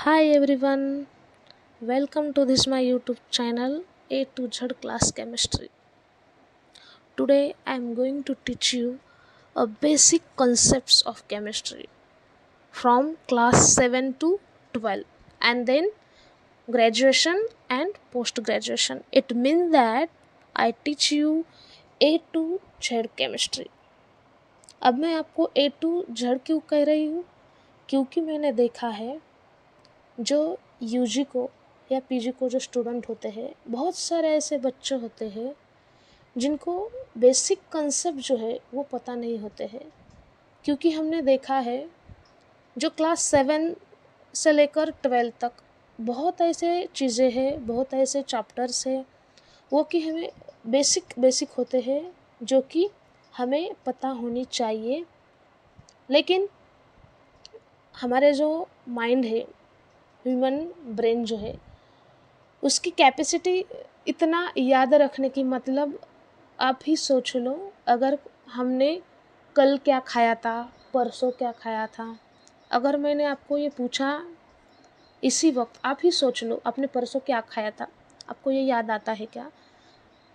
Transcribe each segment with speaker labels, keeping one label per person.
Speaker 1: Hi everyone, welcome to this my YouTube channel A to Z Class Chemistry. Today I am going to teach you a basic concepts of chemistry from class 7 to 12 and then graduation and post graduation. It means that I teach you A to Z chemistry. अब मैं आपको A to Z क्यों कह रही हूँ? क्योंकि मैंने देखा है जो यूजी को या पीजी को जो स्टूडेंट होते हैं, बहुत सारे ऐसे बच्चे होते हैं जिनको बेसिक कंसेप्ट जो है वो पता नहीं होते हैं। क्योंकि हमने देखा है जो क्लास 7 से लेकर 12 तक बहुत ऐसे चीज़ें हैं, बहुत ऐसे चैप्टर्स हैं वो कि हमें बेसिक होते हैं जो कि हमें पता होनी चाहिए। लेकिन हमारे जो माइंड है, ह्यूमन ब्रेन जो है, उसकी कैपेसिटी इतना याद रखने की, मतलब आप ही सोच लो, अगर हमने कल क्या खाया था, परसों क्या खाया था, अगर मैंने आपको ये पूछा इसी वक्त, आप ही सोच लो आपने परसों क्या खाया था, आपको ये याद आता है क्या?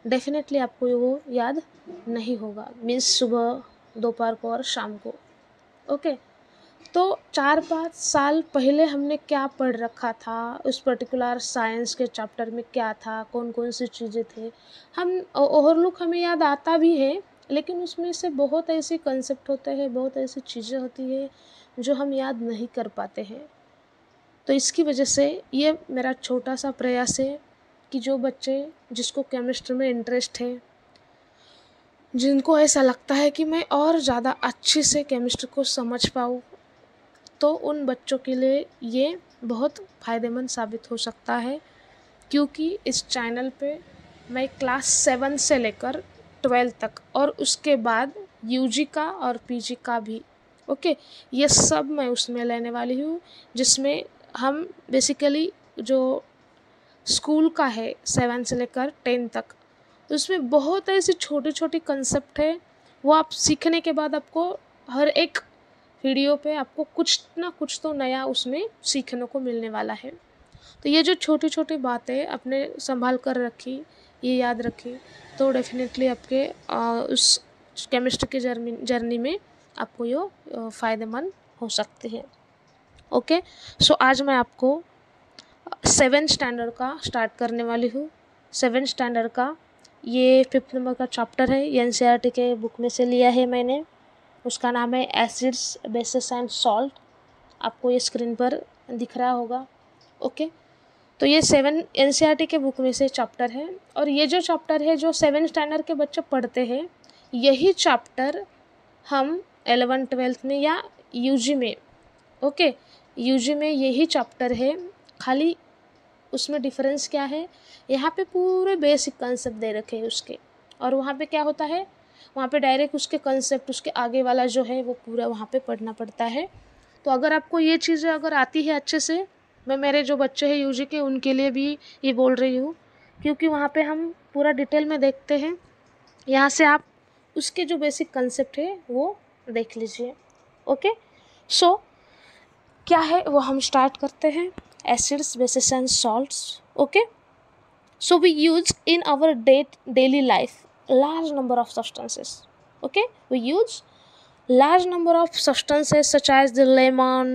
Speaker 1: डेफिनेटली आपको वो याद नहीं होगा। मीन्स सुबह, दोपहर को और शाम को। ओके, तो 4-5 साल पहले हमने क्या पढ़ रखा था, उस पर्टिकुलर साइंस के चैप्टर में क्या था, कौन कौन सी चीज़ें थे, हम और लोग हमें याद आता भी है, लेकिन उसमें से बहुत ऐसे कंसेप्ट होते हैं, बहुत ऐसी चीज़ें होती है जो हम याद नहीं कर पाते हैं। तो इसकी वजह से ये मेरा छोटा सा प्रयास है कि जो बच्चे जिसको केमिस्ट्री में इंटरेस्ट है, जिनको ऐसा लगता है कि मैं और ज़्यादा अच्छे से केमिस्ट्री को समझ पाऊँ, तो उन बच्चों के लिए ये बहुत फ़ायदेमंद साबित हो सकता है। क्योंकि इस चैनल पे मैं क्लास 7 से लेकर 12 तक और उसके बाद यूजी का और पीजी का भी, ओके, ये सब मैं उसमें लेने वाली हूँ, जिसमें हम बेसिकली जो स्कूल का है 7 से लेकर 10 तक, उसमें बहुत ऐसी छोटी छोटी कंसेप्ट है, वो आप सीखने के बाद आपको हर एक वीडियो पे आपको कुछ ना कुछ तो नया उसमें सीखने को मिलने वाला है। तो ये जो छोटी छोटी बातें आपने संभाल कर रखी, ये याद रखी, तो डेफिनेटली आपके उस केमिस्ट्री के जर्नी में आपको ये फ़ायदेमंद हो सकती है। ओके, सो आज मैं आपको 7 स्टैंडर्ड का स्टार्ट करने वाली हूँ। 7 स्टैंडर्ड का ये 5th नंबर का चैप्टर है, एनसीईआरटी के बुक में से लिया है मैंने। उसका नाम है एसिड्स, बेसिस एंड सॉल्ट। आपको ये स्क्रीन पर दिख रहा होगा। ओके, तो ये 7 एनसीईआरटी के बुक में से चैप्टर है, और ये जो चैप्टर है जो 7 स्टैंडर्ड के बच्चे पढ़ते हैं, यही चैप्टर हम 11th-12th में या यूजी में, ओके, यूजी में यही चैप्टर है। खाली उसमें डिफरेंस क्या है, यहाँ पे पूरे बेसिक कंसेप्ट दे रखे हैं उसके, और वहाँ पे क्या होता है, वहाँ पे डायरेक्ट उसके कंसेप्ट, उसके आगे वाला जो है वो पूरा वहाँ पे पढ़ना पड़ता है। तो अगर आपको ये चीज़ें अगर आती है अच्छे से, मैं मेरे जो बच्चे हैं यूजी के उनके लिए भी ये बोल रही हूँ, क्योंकि वहाँ पे हम पूरा डिटेल में देखते हैं। यहाँ से आप उसके जो बेसिक कंसेप्ट है वो देख लीजिए। ओके, सो क्या है वो हम स्टार्ट करते हैं। Acids, basis and salts. Okay, so we use in our daily life large number of substances. Okay, we use large number of substances such as the lemon,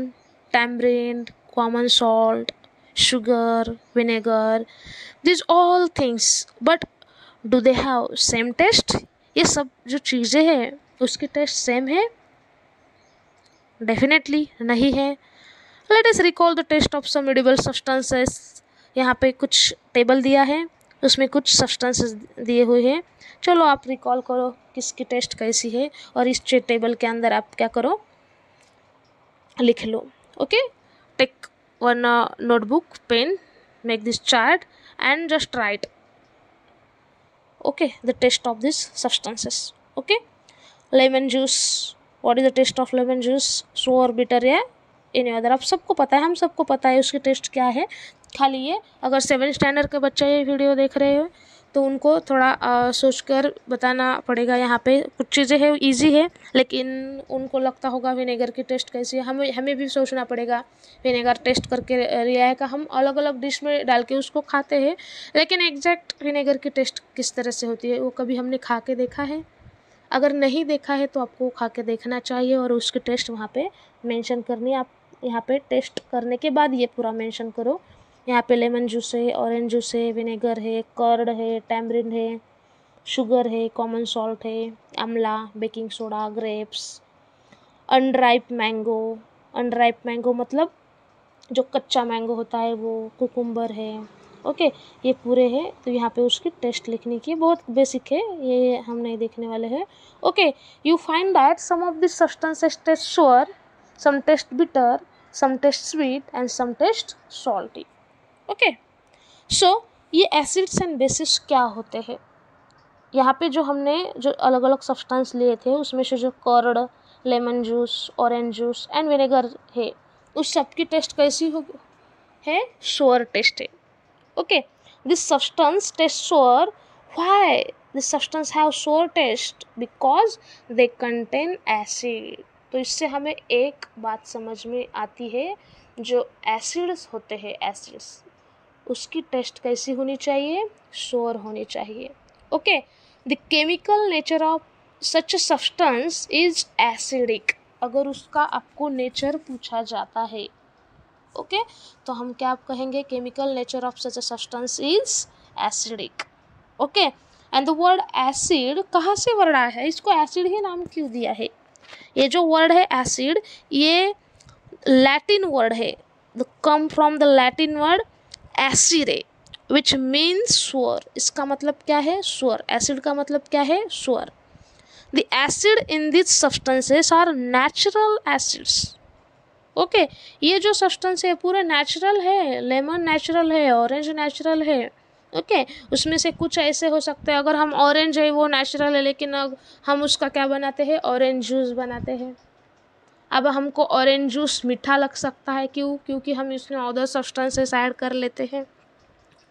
Speaker 1: tamarind, common salt, sugar, vinegar, these all things, but do they have same taste? ये सब जो चीज़ें हैं उसकी test same है? Definitely नहीं है। Let us recall the taste of some edible substances. यहाँ पे कुछ टेबल दिया है, उसमें कुछ सब्सटेंसेस दिए हुए हैं। चलो आप रिकॉल करो किसकी टेस्ट कैसी है, और इस टेबल के अंदर आप क्या करो, लिख लो। Okay, take one notebook, pen, make this chart and just write, okay, the taste of this substances. Okay, lemon juice, what is the taste of lemon juice, sour, bitter या एनी अदर। आप सबको पता है, हम सबको पता है उसकी टेस्ट क्या है। खाली ये अगर 7 स्टैंडर्ड के बच्चे ये वीडियो देख रहे हो तो उनको थोड़ा सोचकर बताना पड़ेगा। यहाँ पे कुछ चीज़ें हैं इजी है, लेकिन उनको लगता होगा विनेगर की टेस्ट कैसी है। हमें भी सोचना पड़ेगा। विनेगर टेस्ट करके लिया है का हम अलग अलग डिश में डाल के उसको खाते हैं, लेकिन एग्जैक्ट विनेगर की टेस्ट किस तरह से होती है वो कभी हमने खा के देखा है? अगर नहीं देखा है तो आपको खा के देखना चाहिए और उसकी टेस्ट वहाँ पे मेंशन करनी है। आप यहाँ पे टेस्ट करने के बाद ये पूरा मेंशन करो। यहाँ पे लेमन जूस है, ऑरेंज जूस है, विनेगर है, कर्ड है, टैमरिंड है, शुगर है, कॉमन सॉल्ट है, आंवला, baking soda, grapes, unripe mango. Unripe mango मतलब जो कच्चा मैंगो होता है वो, कुकुम्बर है। ओके, ये पूरे हैं। तो यहाँ पे उसकी टेस्ट लिखने की बहुत बेसिक है, ये हम नहीं देखने वाले हैं। Okay, you find that some of this substances taste sour, some taste bitter, some taste sweet and some taste salty. Okay, so ये एसिड्स एंड बेसिस क्या होते हैं? यहाँ पे जो हमने जो अलग अलग सब्सटेंस लिए थे उसमें से जो curd, lemon juice, orange juice and vinegar है, उस सब की टेस्ट कैसी हो है? सोर टेस्ट है। ओके, दिस सब्सटेंस टेस्ट सोर। व्हाई दिस सब्सटेंस हैव सोर test? Because they contain acid. तो इससे हमें एक बात समझ में आती है, जो एसिड्स होते हैं, एसिड्स, उसकी टेस्ट कैसी होनी चाहिए? सोर होनी चाहिए। Okay, the chemical nature of such substance is acidic. अगर उसका आपको नेचर पूछा जाता है, ओके, तो हम क्या कहेंगे? Chemical nature of such substance is acidic. Okay, and the word acid कहाँ से वर्ड आया है? इसको एसिड ही नाम क्यों दिया है? ये जो वर्ड है एसिड, ये लैटिन वर्ड है, come from the Latin word acide which means sour. इसका मतलब क्या है? सोर। एसिड का मतलब क्या है? Sour. The acid in this substances are natural acids. Okay, ये जो सब्सटेंस है पूरा नेचुरल है। लेमन नेचुरल है, ऑरेंज नेचुरल है। ओके, उसमें से कुछ ऐसे हो सकते हैं, अगर हम ऑरेंज है वो नेचुरल है, लेकिन अब हम उसका क्या बनाते हैं? ऑरेंज जूस बनाते हैं। अब हमको ऑरेंज जूस मीठा लग सकता है, क्यों? क्योंकि हम इसमें अदर सब्सटेंसेस ऐड कर लेते हैं।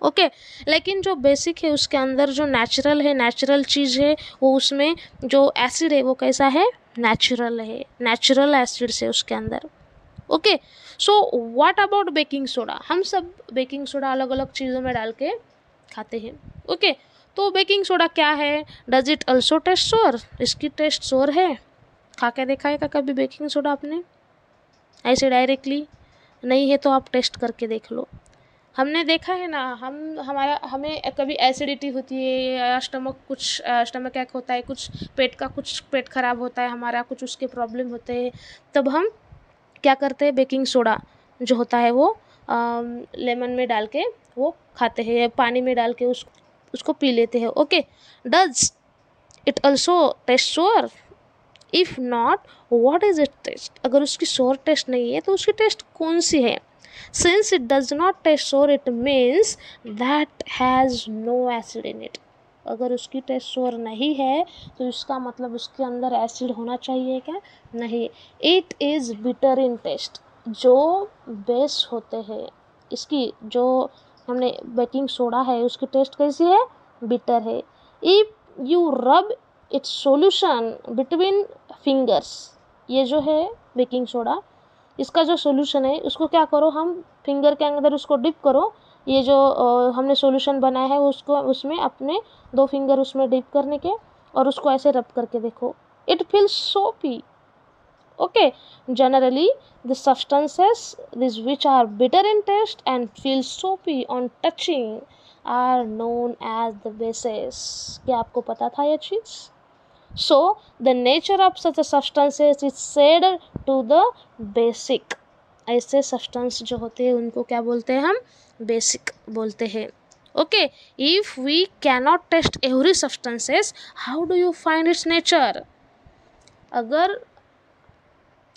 Speaker 1: ओके, लेकिन जो बेसिक है उसके अंदर जो नेचुरल है, नेचुरल चीज़ है, वो उसमें जो एसिड है वो कैसा है? नेचुरल है, नेचुरल एसिड्स है उसके अंदर। Okay, so what about baking soda? हम सब बेकिंग सोडा अलग अलग चीज़ों में डाल के खाते हैं। ओके, तो बेकिंग सोडा क्या है? डज इट ऑल्सो टेस्ट सोर? इसकी टेस्ट सोर है? खा के देखा है क्या कभी बेकिंग सोडा आपने ऐसे डायरेक्टली? नहीं है तो आप टेस्ट करके देख लो। हमने देखा है ना, हमें कभी एसिडिटी होती है या स्टमक एक होता है, कुछ पेट खराब होता है हमारा, कुछ उसके प्रॉब्लम होते हैं, तब हम क्या करते हैं? बेकिंग सोडा जो होता है वो लेमन में डाल के वो खाते हैं, पानी में डाल के उसको पी लेते हैं। Okay, does it also taste sour? If not, what is it taste? अगर उसकी सोर टेस्ट नहीं है तो उसकी टेस्ट कौन सी है? Since it does not taste sour, it means that has no acid in it. अगर उसकी टेस्ट सोर नहीं है तो इसका मतलब उसके अंदर एसिड होना चाहिए क्या? नहीं। It is bitter in taste. जो बेस होते हैं इसकी, जो हमने बेकिंग सोडा है उसकी टेस्ट कैसी है? बिटर है। If you rub it's solution between fingers, ये जो है बेकिंग सोडा, इसका जो सॉल्यूशन है उसको क्या करो? हम फिंगर के अंदर उसको डिप करो। ये जो हमने सॉल्यूशन बनाया है उसको उसमें अपने 2 फिंगर उसमें डिप करने के और उसको ऐसे रब करके देखो, इट फील्स सोपी। Okay, generally the substances these which are bitter in taste and feel soapy on touching are known as the bases। क्या आपको पता था ये चीज़? So the nature of such a substances is said to the basic। ऐसे substance जो होते हैं उनको क्या बोलते हैं? हम बेसिक बोलते हैं। Okay, if we cannot test every substances, how do you find its nature? अगर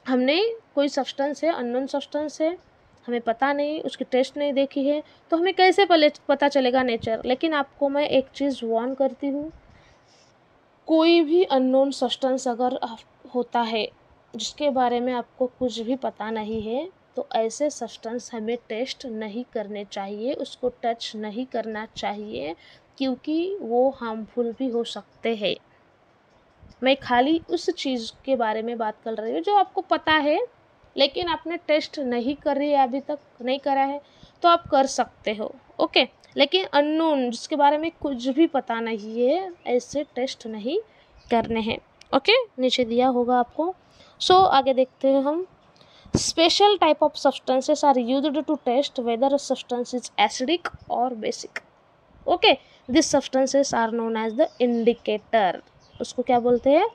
Speaker 1: हमने कोई सब्सटेंस है, अननोन सब्सटेंस है, हमें पता नहीं, उसकी टेस्ट नहीं देखी है, तो हमें कैसे पता चलेगा नेचर? लेकिन आपको मैं एक चीज़ वार्न करती हूँ, कोई भी अननोन सब्सटेंस अगर होता है जिसके बारे में आपको कुछ भी पता नहीं है, तो ऐसे सब्सटेंस हमें टेस्ट नहीं करने चाहिए, उसको टच नहीं करना चाहिए। क्योंकि वो हार्मफुल भी हो सकते हैं। मैं खाली उस चीज़ के बारे में बात कर रही हूँ जो आपको पता है, लेकिन आपने टेस्ट नहीं करी है, अभी तक नहीं करा है, तो आप कर सकते हो। ओके, लेकिन अननोन जिसके बारे में कुछ भी पता नहीं है, ऐसे टेस्ट नहीं करने हैं। ओके, नीचे दिया होगा आपको। सो आगे देखते हैं हम। Special type of substances are used to test whether substance is acidic और basic. Okay, this substances are known as the indicator. उसको क्या बोलते हैं?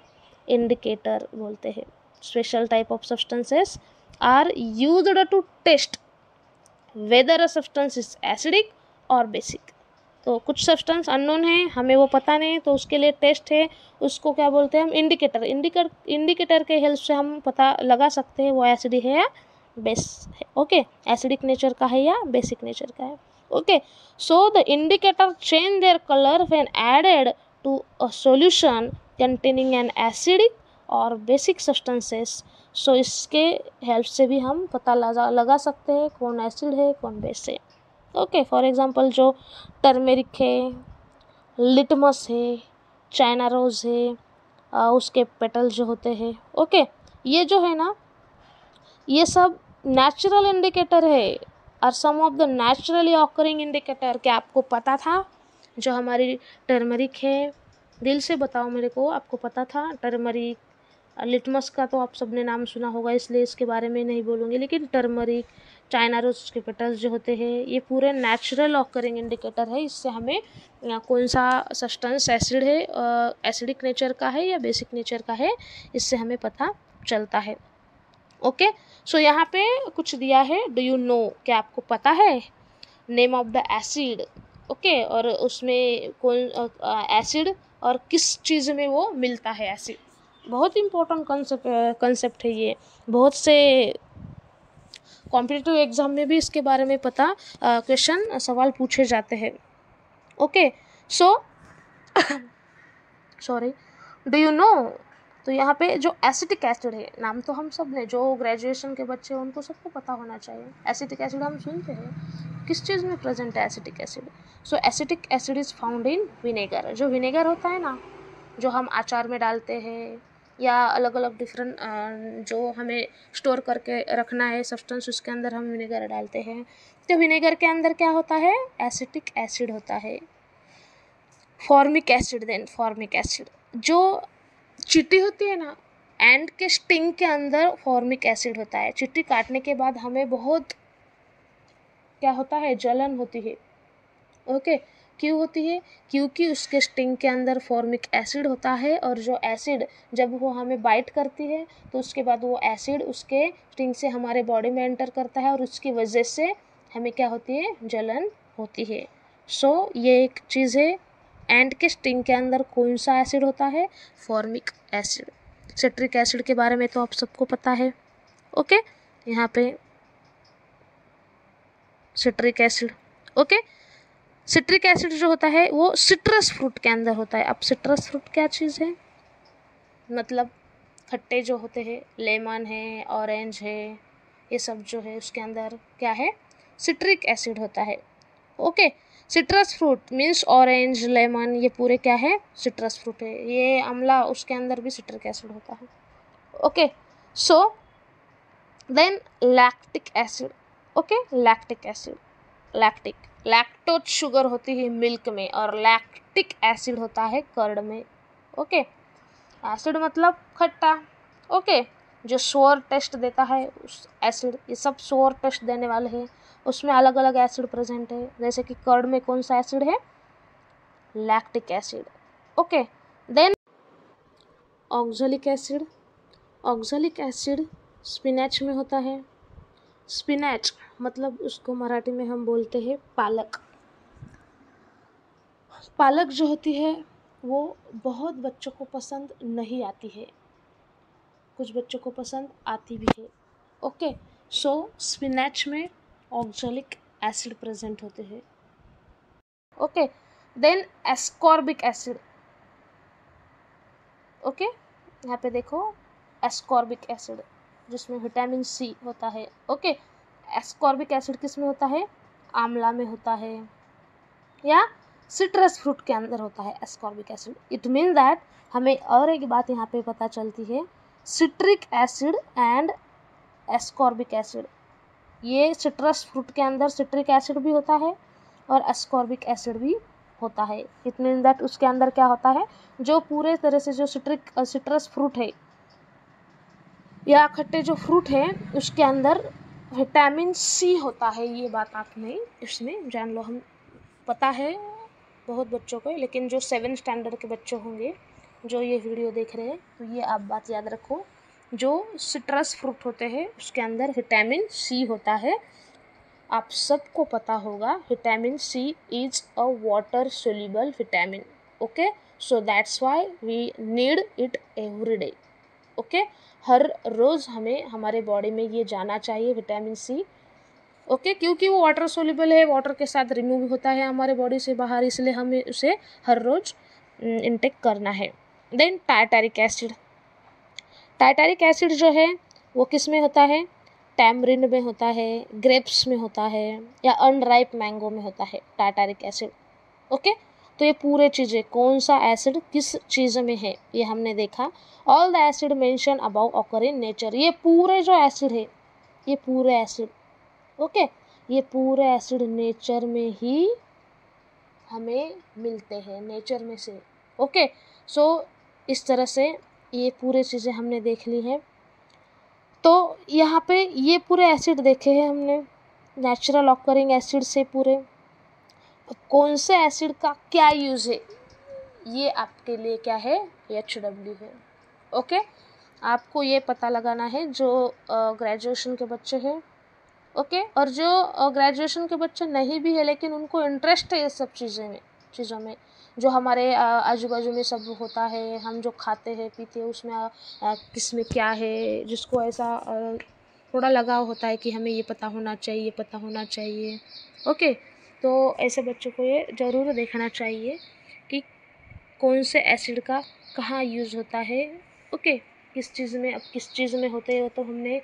Speaker 1: इंडिकेटर बोलते हैं। Special type of substances are used to test whether a substance is acidic और basic. तो कुछ सब्सटेंस अननोन है, हमें वो पता नहीं, तो उसके लिए टेस्ट है, उसको क्या बोलते हैं हम? इंडिकेटर। इंडिकेटर के हेल्प से हम पता लगा सकते हैं वो एसिडिक है या बेस है। ओके, एसिडिक नेचर का है या बेसिक नेचर का है। Okay, so the indicator change their colour when added to a solution containing an acidic और बेसिक सब्सटेंसेस। सो इसके हेल्प से भी हम पता लगा सकते हैं कौन एसिड है कौन बेस है। ओके, फॉर एग्जांपल जो टर्मेरिक है, लिटमस है, चाइना रोज है, उसके पेटल जो होते हैं। ओके, ये जो है ना, ये सब नेचुरल इंडिकेटर है और some of the naturally occurring indicator. क्या आपको पता था? जो हमारी टर्मरिक है, दिल से बताओ मेरे को, आपको पता था? टर्मरिक, लिटमस का तो आप सबने नाम सुना होगा, इसलिए इसके बारे में नहीं बोलूँगी, लेकिन टर्मरिक, चाइना रोज के पेटल्स जो होते हैं, ये पूरे नेचुरल ऑकरिंग इंडिकेटर है। इससे हमें कौन सा सब्सटेंस एसिड है, एसिडिक नेचर का है या बेसिक नेचर का है, इससे हमें पता चलता है। ओके, सो यहाँ पे कुछ दिया है, डू यू नो, क्या आपको पता है? Name of the acid. Okay, और उसमें कौन एसिड और किस चीज़ में वो मिलता है एसिड। बहुत इंपॉर्टेंट कंसेप्ट है ये। बहुत से कॉम्पिटिटिव एग्जाम में भी इसके बारे में क्वेश्चन सवाल पूछे जाते हैं। Okay, so sorry, do you know, तो यहाँ पे जो एसिटिक एसिड है, नाम तो हम सब ने, जो ग्रेजुएशन के बच्चे हैं उनको सबको पता होना चाहिए। एसिटिक एसिड हम सुनते हैं, किस चीज़ में प्रेजेंट है acetic acid? So acetic acid is found in vinegar. जो विनेगर होता है ना, जो हम अचार में डालते हैं या अलग अलग डिफरेंट जो हमें स्टोर करके रखना है सब्सटेंस, उसके अंदर हम विनेगर डालते हैं। तो विनेगर के अंदर क्या होता है? एसिटिक एसिड होता है। Formic acid, then formic acid, जो चींटी होती है ना, एंड के स्टिंग के अंदर फॉर्मिक एसिड होता है। चींटी काटने के बाद हमें बहुत क्या होता है? जलन होती है। ओके, क्यों होती है? क्योंकि उसके स्टिंग के अंदर फॉर्मिक एसिड होता है, और जो एसिड जब वो हमें बाइट करती है तो उसके बाद वो एसिड उसके स्टिंग से हमारे बॉडी में एंटर करता है, और उसकी वजह से हमें क्या होती है? जलन होती है। सो ये एक चीज़ है। एंड के स्टिंग के अंदर कौन सा एसिड होता है? Formic acid. सिट्रिक एसिड के बारे में तो आप सबको पता है। ओके, यहाँ पे citric acid. Okay, citric acid जो होता है वो सिट्रस फ्रूट के अंदर होता है। अब सिट्रस फ्रूट क्या चीज़ है? मतलब खट्टे जो होते हैं, लेमन है, ऑरेंज है, ये सब जो है उसके अंदर क्या है? सिट्रिक एसिड होता है। Okay, citrus fruit means orange, lemon, ये पूरे क्या है? सिट्रस फ्रूट है। ये अमला, उसके अंदर भी सिट्रिक एसिड होता है। Okay, so then lactic acid. Okay, lactic acid, lactose sugar होती है मिल्क में, और लैक्टिक एसिड होता है कर्ड में। ओके, एसिड मतलब खट्टा। ओके, जो सोर टेस्ट देता है उस एसिड, ये सब सोर टेस्ट देने वाले हैं। उसमें अलग अलग एसिड प्रेजेंट है, जैसे कि कर्ड में कौन सा एसिड है? Lactic acid. Okay, then oxalic acid. Oxalic acid spinach में होता है। स्पिनच मतलब उसको मराठी में हम बोलते हैं पालक। पालक जो होती है वो बहुत बच्चों को पसंद नहीं आती है, कुछ बच्चों को पसंद आती भी है। ओके, सो स्पिनच में ऑक्सैलिक एसिड प्रेजेंट होते हैं। Okay, then ascorbic acid. Okay, यहाँ पे देखो एस्कॉर्बिक एसिड, जिसमें विटामिन सी होता है। ओके, एस्कॉर्बिक एसिड किस में होता है? आंवला में होता है, या सिट्रस फ्रूट के अंदर होता है ascorbic acid. It mean that हमें और एक बात यहाँ पे पता चलती है, citric acid and ascorbic acid, ये सिट्रस फ्रूट के अंदर सिट्रिक एसिड भी होता है और एस्कॉर्बिक एसिड भी होता है। इट मीन दैट उसके अंदर क्या होता है, जो पूरे तरह से जो सिट्रस फ्रूट है या खट्टे जो फ्रूट है उसके अंदर विटामिन सी होता है। ये बात आपने इसमें जान लो, हम पता है बहुत बच्चों को, लेकिन जो 7th स्टैंडर्ड के बच्चे होंगे जो ये वीडियो देख रहे हैं, तो ये आप बात याद रखो, जो सिट्रस फ्रूट होते हैं उसके अंदर विटामिन सी होता है। आप सबको पता होगा vitamin C is a water soluble vitamin. Okay, so that's why we need it every day. Okay, हर रोज़ हमें हमारे बॉडी में ये जाना चाहिए विटामिन सी। ओके, क्योंकि वो वाटर सोल्यूबल है, वाटर के साथ रिमूव होता है हमारे बॉडी से बाहर, इसलिए हमें उसे हर रोज़ इनटेक करना है। Then tartaric acid, tartaric acid जो है वो किस में होता है, टैमरिंड में होता है, ग्रेप्स में होता है या अनराइप मैंगो में होता है टार्टारिक एसिड। ओके, तो ये पूरे चीज़ें कौन सा एसिड किस चीज़ में है ये हमने देखा। All the acid mention above occur in nature, ये पूरे जो एसिड है, ये पूरे एसिड, ओके, ये पूरे एसिड नेचर में ही हमें मिलते हैं, नेचर में से। ओके, सो इस तरह से ये पूरे चीज़ें हमने देख ली हैं। तो यहाँ पे ये पूरे एसिड देखे हैं हमने, नेचुरल ऑकरिंग एसिड से पूरे। कौन से एसिड का क्या यूज़ है ये आपके लिए क्या है, HW है। ओके, आपको ये पता लगाना है जो ग्रेजुएशन के बच्चे हैं, ओके, और जो ग्रेजुएशन के बच्चे नहीं भी है लेकिन उनको इंटरेस्ट है ये सब चीज़ों में जो हमारे आजू बाजू में सब होता है, हम जो खाते हैं पीते हैं उसमें किस में क्या है, जिसको ऐसा थोड़ा लगाव होता है कि हमें ये पता होना चाहिए, ये पता होना चाहिए। ओके, तो ऐसे बच्चों को ये ज़रूर देखना चाहिए कि कौन से एसिड का कहाँ यूज़ होता है। ओके, किस चीज़ में, अब किस चीज़ में होते हैं वो तो हमने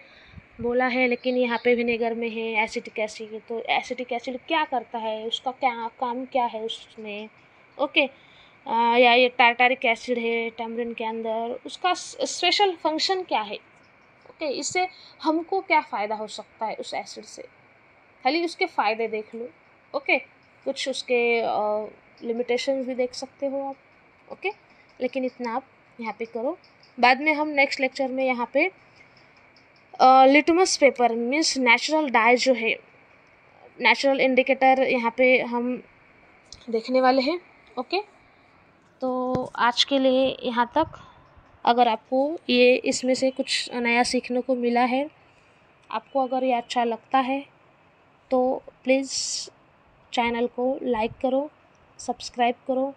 Speaker 1: बोला है, लेकिन यहाँ पे विनेगर में है एसिटिक एसिड, तो एसिटिक एसिड क्या करता है, उसका क्या काम क्या है उसमें। ओके, या ये टार्टारिक एसिड है टैमरिन के अंदर, उसका स्पेशल फंक्शन क्या है। ओके, इससे हमको क्या फ़ायदा हो सकता है उस एसिड से, खाली उसके फ़ायदे देख लो। ओके, कुछ उसके लिमिटेशंस भी देख सकते हो आप। ओके, लेकिन इतना आप यहाँ पे करो, बाद में हम नेक्स्ट लेक्चर में यहाँ पे litmus paper means natural die जो है, नेचुरल इंडिकेटर यहाँ पे हम देखने वाले हैं। ओके, तो आज के लिए यहाँ तक। अगर आपको ये इसमें से कुछ नया सीखने को मिला है, आपको अगर ये अच्छा लगता है तो प्लीज़ चैनल को लाइक करो, सब्सक्राइब करो।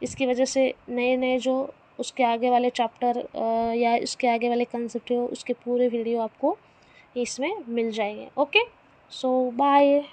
Speaker 1: इसकी वजह से नए नए जो उसके आगे वाले चैप्टर या इसके आगे वाले कंसेप्ट हो उसके पूरे वीडियो आपको इसमें मिल जाएंगे। ओके, सो बाय।